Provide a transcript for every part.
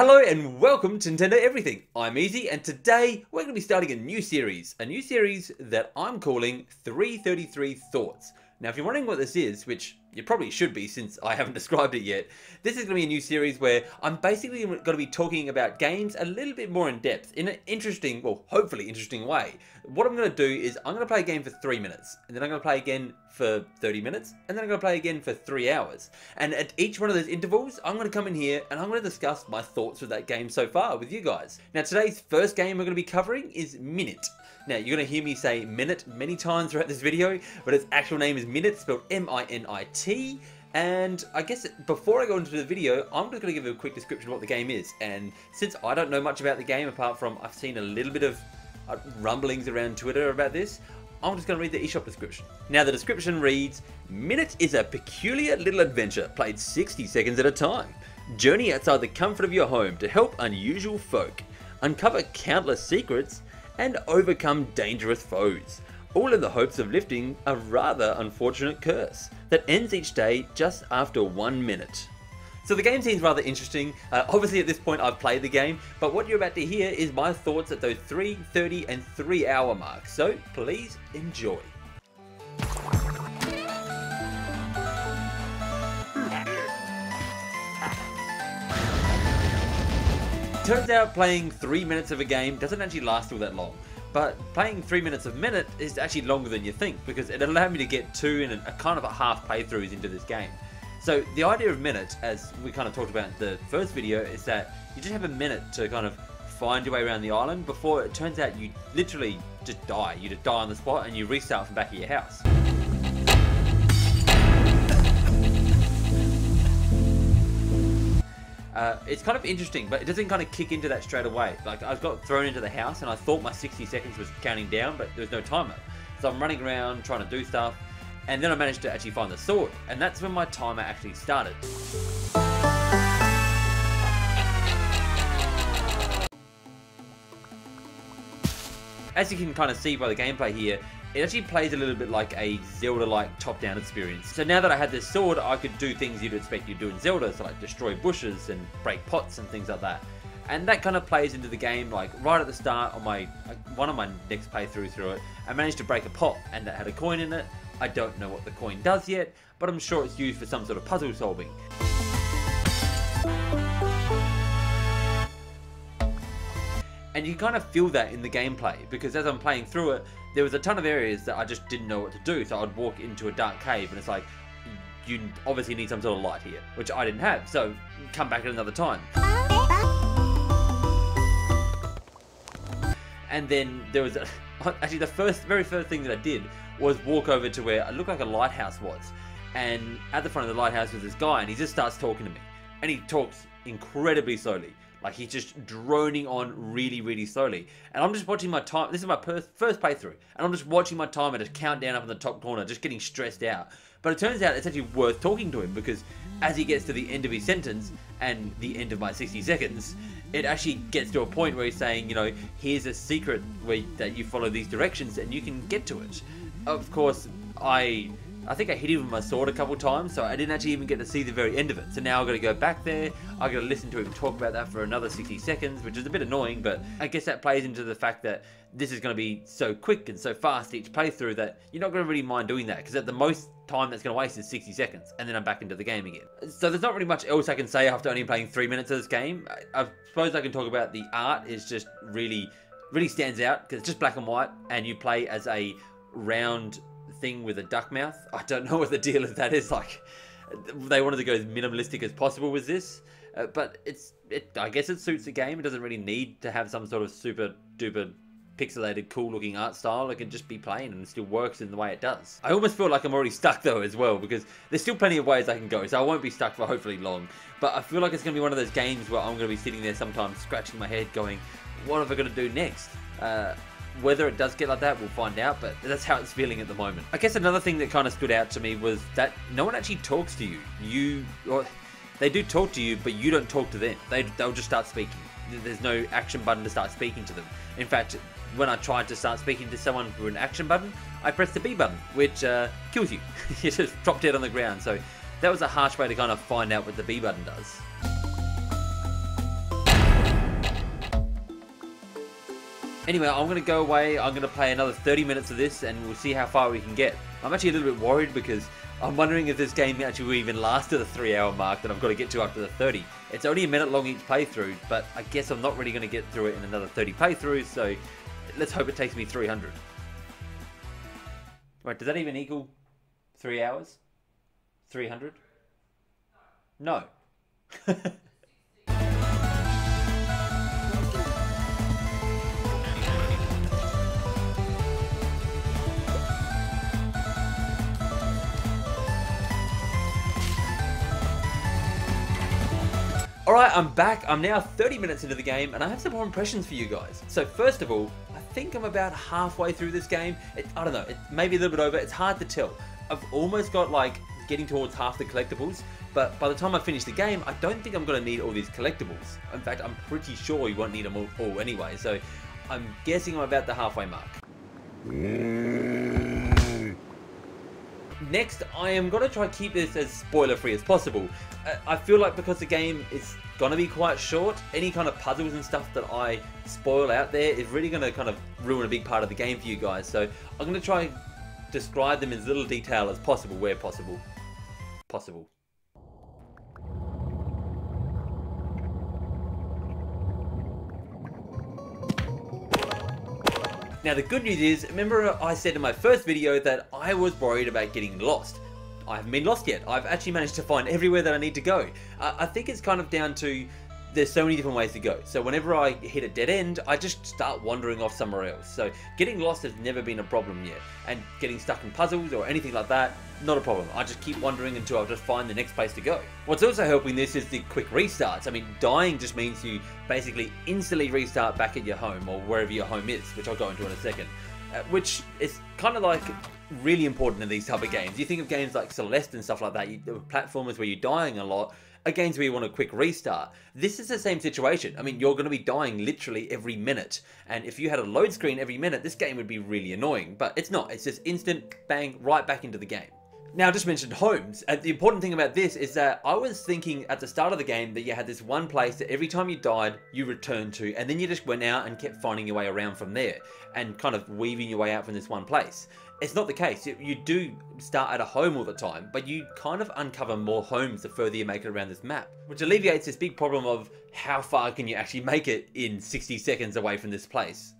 Hello and welcome to Nintendo Everything. I'm Easy and today we're going to be starting a new series that I'm calling 333 Thoughts. Now if you're wondering what this is, which you probably should be since I haven't described it yet, this is going to be a new series where I'm basically going to be talking about games a little bit more in depth in an interesting, well hopefully interesting way. What I'm going to do is I'm going to play a game for 3 minutes and then I'm going to play again for 30 minutes and then I'm going to play again for 3 hours. And at each one of those intervals I'm going to come in here and I'm going to discuss my thoughts with that game so far with you guys. Now today's first game we're going to be covering is Minit. Now you're going to hear me say Minit many times throughout this video, but its actual name is Minit, spelled M-I-N-I-T. And I guess before I go into the video, I'm just going to give you a quick description of what the game is. And since I don't know much about the game, apart from I've seen a little bit of rumblings around Twitter about this, I'm just going to read the eShop description. Now the description reads, Minit is a peculiar little adventure played 60 seconds at a time. Journey outside the comfort of your home to help unusual folk, uncover countless secrets, and overcome dangerous foes, all in the hopes of lifting a rather unfortunate curse that ends each day just after 1 minute. So the game seems rather interesting. Obviously at this point I've played the game, but what you're about to hear is my thoughts at those 3, 30 and 3 hour marks, so please enjoy. Turns out playing 3 minutes of a game doesn't actually last all that long. But playing 3 minutes of Minit is actually longer than you think because it allowed me to get 2 and a kind of a half playthroughs into this game. So the idea of Minit, as we kind of talked about in the first video, is that you just have a minute to kind of find your way around the island before it turns out you literally just die. You just die on the spot and you restart from back at your house. It's kind of interesting, but it doesn't kind of kick into that straight away. Like, I got thrown into the house and I thought my 60 seconds was counting down, but there was no timer. So I'm running around trying to do stuff, and then I managed to actually find the sword, and that's when my timer actually started. As you can kind of see by the gameplay here, it actually plays a little bit like a Zelda-like top-down experience. So now that I had this sword, I could do things you'd expect you to do in Zelda, so like destroy bushes and break pots and things like that. And that kind of plays into the game, like right at the start on one of my next playthroughs through it, I managed to break a pot and that had a coin in it. I don't know what the coin does yet, but I'm sure it's used for some sort of puzzle solving. And you kind of feel that in the gameplay, because as I'm playing through it, there was a ton of areas that I just didn't know what to do. So I'd walk into a dark cave and it's like, you obviously need some sort of light here, which I didn't have, so come back at another time. And then there was, actually the very first thing that I did was walk over to where it looked like a lighthouse was. And at the front of the lighthouse was this guy and he just starts talking to me. And he talks incredibly slowly. Like he's just droning on really, really slowly. And I'm just watching my time. This is my first playthrough. And I'm just watching my timer just count down up in the top corner, just getting stressed out. But it turns out it's actually worth talking to him because as he gets to the end of his sentence and the end of my 60 seconds, it actually gets to a point where he's saying, you know, here's a secret that you follow these directions and you can get to it. Of course, I think I hit him with my sword a couple times, so I didn't actually even get to see the very end of it. So now I've got to go back there, I've got to listen to him talk about that for another 60 seconds, which is a bit annoying, but I guess that plays into the fact that this is going to be so quick and so fast each playthrough that you're not going to really mind doing that, because at the most time that's going to waste is 60 seconds, and then I'm back into the game again. So there's not really much else I can say after only playing 3 minutes of this game. I suppose I can talk about the art is just really stands out, because it's just black and white, and you play as a round thing with a duck mouth. I don't know what the deal of that is. Like, they wanted to go as minimalistic as possible with this, but I guess it suits the game. It doesn't really need to have some sort of super duper pixelated cool looking art style. It can just be plain and it still works in the way it does. I almost feel like I'm already stuck though as well, because there's still plenty of ways I can go, so I won't be stuck for hopefully long. But I feel like it's going to be one of those games where I'm going to be sitting there sometimes scratching my head going, what am I going to do next? Whether it does get like that, we'll find out, but that's how it's feeling at the moment. I guess another thing that kind of stood out to me was that no one actually talks to you. They do talk to you, but you don't talk to them. They'll just start speaking. There's no action button to start speaking to them. In fact, when I tried to start speaking to someone with an action button, I pressed the B button, which kills you. You just drop dead on the ground. So that was a harsh way to kind of find out what the B button does. Anyway, I'm going to go away, I'm going to play another 30 minutes of this and we'll see how far we can get. I'm actually a little bit worried because I'm wondering if this game actually will even last to the 3-hour mark that I've got to get to after the 30. It's only a minute long each playthrough, but I guess I'm not really going to get through it in another 30 playthroughs, so let's hope it takes me 300. Right, does that even equal 3 hours? 300? No. Alright, I'm back. I'm now 30 minutes into the game and I have some more impressions for you guys. So first of all, I think I'm about halfway through this game. I don't know, it may be a little bit over. It's hard to tell. I've almost got like getting towards half the collectibles, but by the time I finish the game, I don't think I'm going to need all these collectibles. In fact, I'm pretty sure you won't need them all anyway. So I'm guessing I'm about the halfway mark. Next, I am going to try to keep this as spoiler free as possible. I feel like because the game is going to be quite short, any kind of puzzles and stuff that I spoil out there is really going to kind of ruin a big part of the game for you guys. So I'm going to try and describe them in as little detail as possible where possible. Now the good news is, remember I said in my first video that I was worried about getting lost. I haven't been lost yet. I've actually managed to find everywhere that I need to go. I think it's kind of down to there's so many different ways to go. So whenever I hit a dead end, I just start wandering off somewhere else. So getting lost has never been a problem yet. And getting stuck in puzzles or anything like that, not a problem. I just keep wandering until I just find the next place to go. What's also helping this is the quick restarts. I mean, dying just means you basically instantly restart back at your home or wherever your home is, which I'll go into in a second. Which is kind of like really important in these type of games. You think of games like Celeste and stuff like that, platformers where you're dying a lot, are games where you want a quick restart. This is the same situation. I mean, you're going to be dying literally every minute. And if you had a load screen every minute, this game would be really annoying. But it's not. It's just instant, bang, right back into the game. Now, I just mentioned homes. The important thing about this is that I was thinking at the start of the game that you had this one place that every time you died, you returned to, and then you just went out and kept finding your way around from there and kind of weaving your way out from this one place. It's not the case. You do start at a home all the time, but you kind of uncover more homes the further you make it around this map, which alleviates this big problem of how far can you actually make it in 60 seconds away from this place.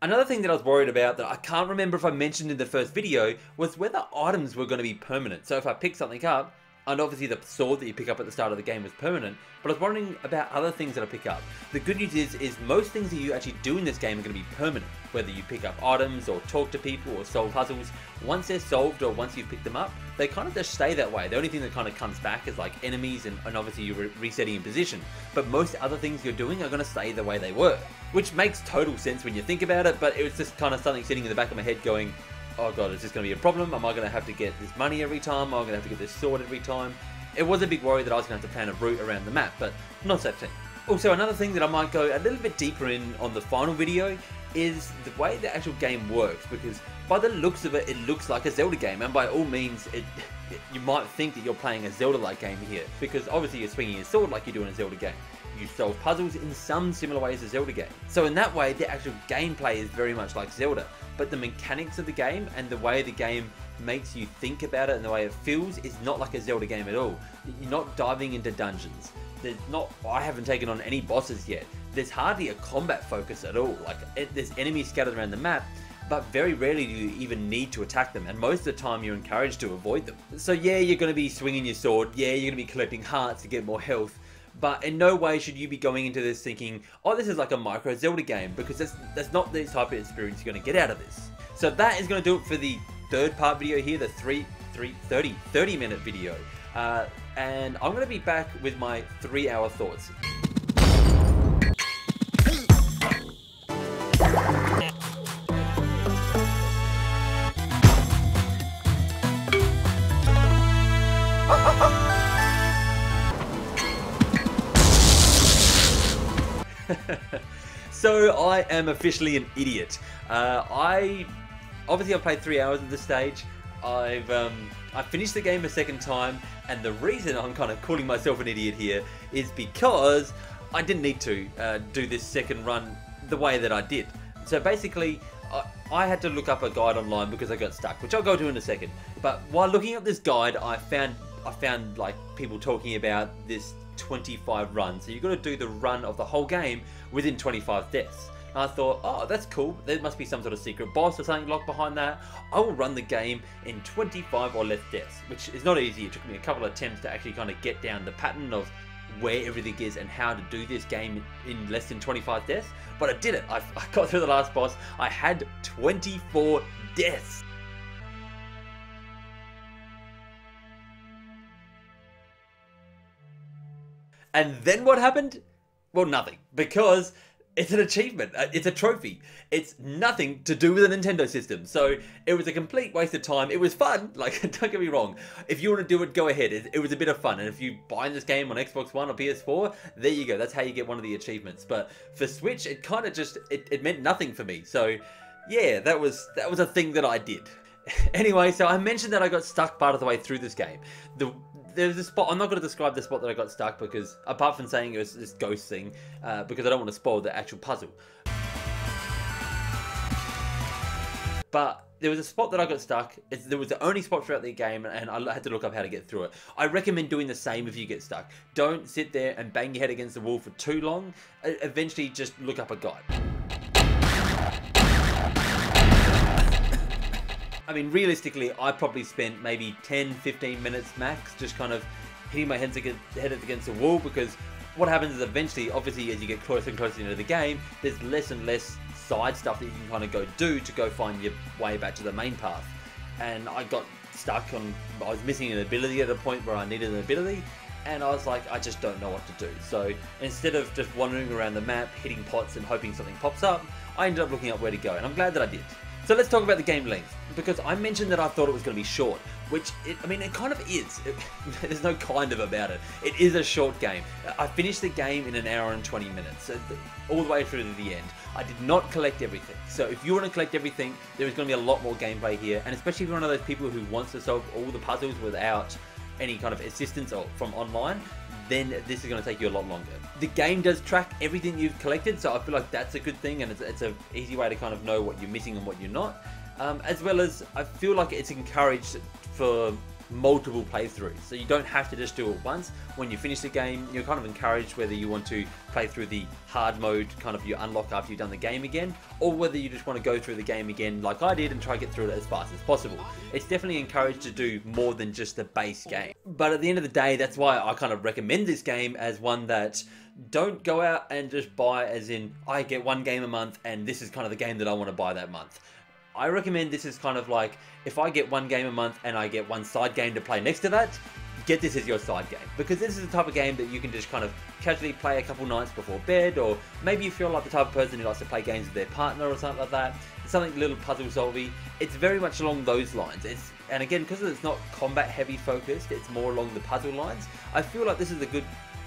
Another thing that I was worried about that I can't remember if I mentioned in the first video was whether items were going to be permanent. So if I pick something up, and obviously the sword that you pick up at the start of the game was permanent, but I was wondering about other things that I pick up. The good news is most things that you actually do in this game are going to be permanent. Whether you pick up items or talk to people or solve puzzles, once they're solved or once you've picked them up, they kind of just stay that way. The only thing that kind of comes back is like enemies and obviously you're resetting in position. But most other things you're doing are going to stay the way they were. Which makes total sense when you think about it, but it was just kind of something sitting in the back of my head going, oh god, is this going to be a problem? Am I going to have to get this money every time? Am I going to have to get this sword every time? It was a big worry that I was going to have to plan a route around the map, but not so thing. Also, another thing that I might go a little bit deeper in on the final video is the way the actual game works, because by the looks of it, it looks like a Zelda game, and by all means, you might think that you're playing a Zelda-like game here, because obviously you're swinging your sword like you do in a Zelda game. You solve puzzles in some similar ways as Zelda game. So in that way, the actual gameplay is very much like Zelda, but the mechanics of the game and the way the game makes you think about it and the way it feels is not like a Zelda game at all. You're not diving into dungeons. I haven't taken on any bosses yet. There's hardly a combat focus at all. Like, there's enemies scattered around the map, but very rarely do you even need to attack them, and most of the time you're encouraged to avoid them. So yeah, you're going to be swinging your sword, yeah, you're going to be collecting hearts to get more health, but in no way should you be going into this thinking, oh, this is like a micro Zelda game, because that's not the type of experience you're going to get out of this. So that is going to do it for the third part video here, the 30 minute video. And I'm going to be back with my 3-hour thoughts. So I am officially an idiot. Obviously I've played 3 hours at this stage. I finished the game a second time, and the reason I'm kind of calling myself an idiot here is because I didn't need to do this second run the way that I did. So basically, I had to look up a guide online because I got stuck, which I'll go to in a second. But while looking up this guide, I found like people talking about this 25 runs. So you've got to do the run of the whole game within 25 deaths. And I thought, oh, that's cool. There must be some sort of secret boss or something locked behind that. I will run the game in 25 or less deaths, which is not easy. It took me a couple of attempts to actually kind of get down the pattern of where everything is and how to do this game in less than 25 deaths. But I did it. I got through the last boss. I had 24 deaths. And then what happened? Well, nothing. Because it's an achievement. It's a trophy. It's nothing to do with a Nintendo system. So it was a complete waste of time. It was fun. Like, don't get me wrong. If you want to do it, go ahead. It was a bit of fun. And if you buy this game on Xbox One or PS4, there you go. That's how you get one of the achievements. But for Switch, it kind of just, it meant nothing for me. So yeah, that was a thing that I did. Anyway, so I mentioned that I got stuck part of the way through this game. There's a spot, I'm not going to describe the spot that I got stuck because, apart from saying it was this ghost thing, because I don't want to spoil the actual puzzle. But there was a spot that I got stuck. There was the only spot throughout the game, and I had to look up how to get through it. I recommend doing the same if you get stuck. Don't sit there and bang your head against the wall for too long. Eventually, just look up a guide. I mean, realistically, I probably spent maybe 10-15 minutes max just kind of hitting my head against the wall, because what happens is eventually, obviously, as you get closer and closer into the game, there's less and less side stuff that you can kind of go do to go find your way back to the main path. And I got stuck on, I was missing an ability at a point where I needed an ability, and I was like, I just don't know what to do. So instead of just wandering around the map, hitting pots and hoping something pops up, I ended up looking up where to go, and I'm glad that I did. So let's talk about the game length, because I mentioned that I thought it was going to be short, which, I mean, it kind of is. There's no kind of about it. It is a short game. I finished the game in 1 hour and 20 minutes, so all the way through to the end. I did not collect everything. So if you want to collect everything, there is going to be a lot more gameplay here, and especially if you're one of those people who wants to solve all the puzzles without any kind of assistance from online, then this is going to take you a lot longer. The game does track everything you've collected, so I feel like that's a good thing, and it's an easy way to kind of know what you're missing and what you're not. As well as, I feel like it's encouraged for multiple playthroughs, so you don't have to just do it once. When you finish the game, you're kind of encouraged whether you want to play through the hard mode, kind of you unlock after you've done the game again, or whether you just want to go through the game again like I did and try to get through it as fast as possible. It's definitely encouraged to do more than just the base game. But at the end of the day, that's why I kind of recommend this game as one that don't go out and just buy as in, I get one game a month and this is kind of the game that I want to buy that month. I recommend this is kind of like, if I get one game a month and I get one side game to play next to that, get this as your side game. Because this is the type of game that you can just kind of casually play a couple nights before bed, or maybe you feel like the type of person who likes to play games with their partner or something like that. Something a little puzzle solvy. It's very much along those lines. And again, because it's not combat heavy focused, it's more along the puzzle lines. I feel like this is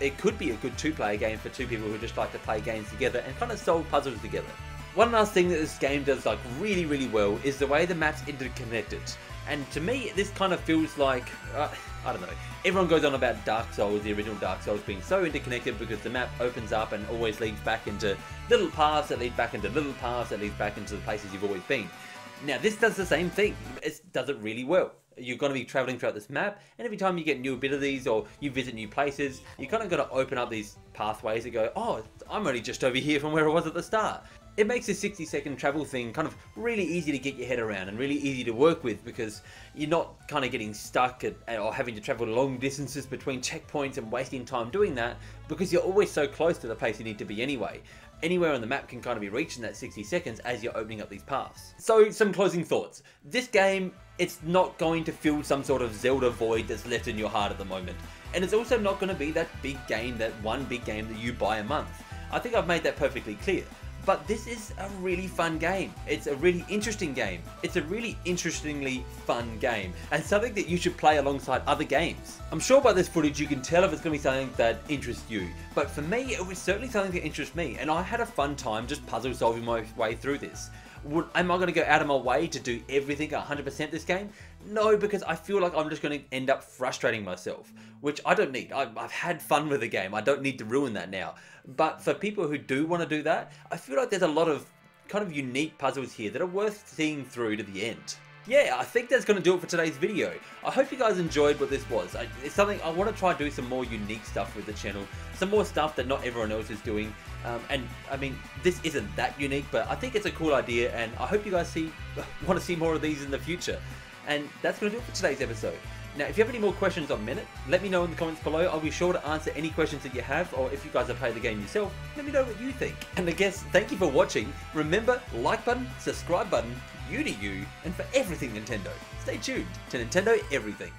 it could be a good two-player game for two people who just like to play games together and kind of solve puzzles together. One last thing that this game does like really, really well is the way the map's interconnected. And to me, this kind of feels like, I don't know, everyone goes on about Dark Souls, the original Dark Souls, being so interconnected because the map opens up and always leads back into little paths that lead back into little paths that lead back into the places you've always been. Now, this does the same thing. It does it really well. You're going to be traveling throughout this map, and every time you get new abilities or you visit new places, you kind of got to open up these pathways that go, oh, I'm only just over here from where I was at the start. It makes this 60-second travel thing kind of really easy to get your head around and really easy to work with, because you're not kind of getting stuck or having to travel long distances between checkpoints and wasting time doing that, because you're always so close to the place you need to be anyway. Anywhere on the map can kind of be reached in that 60 seconds as you're opening up these paths. So some closing thoughts. This game, it's not going to fill some sort of Zelda void that's left in your heart at the moment. And it's also not going to be that big game, that one big game that you buy a month. I think I've made that perfectly clear. But this is a really fun game. It's a really interesting game. It's a really interestingly fun game, and something that you should play alongside other games. I'm sure by this footage you can tell if it's going to be something that interests you, but for me it was certainly something that interests me, and I had a fun time just puzzle solving my way through this. Am I going to go out of my way to do everything 100% this game? No, because I feel like I'm just going to end up frustrating myself, which I don't need. I've had fun with the game. I don't need to ruin that now. But for people who do want to do that, I feel like there's a lot of kind of unique puzzles here that are worth seeing through to the end. Yeah, I think that's going to do it for today's video. I hope you guys enjoyed what this was. It's something I want to try and do some more unique stuff with the channel. Some more stuff that not everyone else is doing. And I mean, this isn't that unique, but I think it's a cool idea, and I hope you guys want to see more of these in the future. And that's going to do it for today's episode. Now, if you have any more questions on Minit, let me know in the comments below. I'll be sure to answer any questions that you have, or if you guys have played the game yourself, let me know what you think. And I guess, thank you for watching. Remember, like button, subscribe button, you to you, and for everything Nintendo. Stay tuned to Nintendo Everything.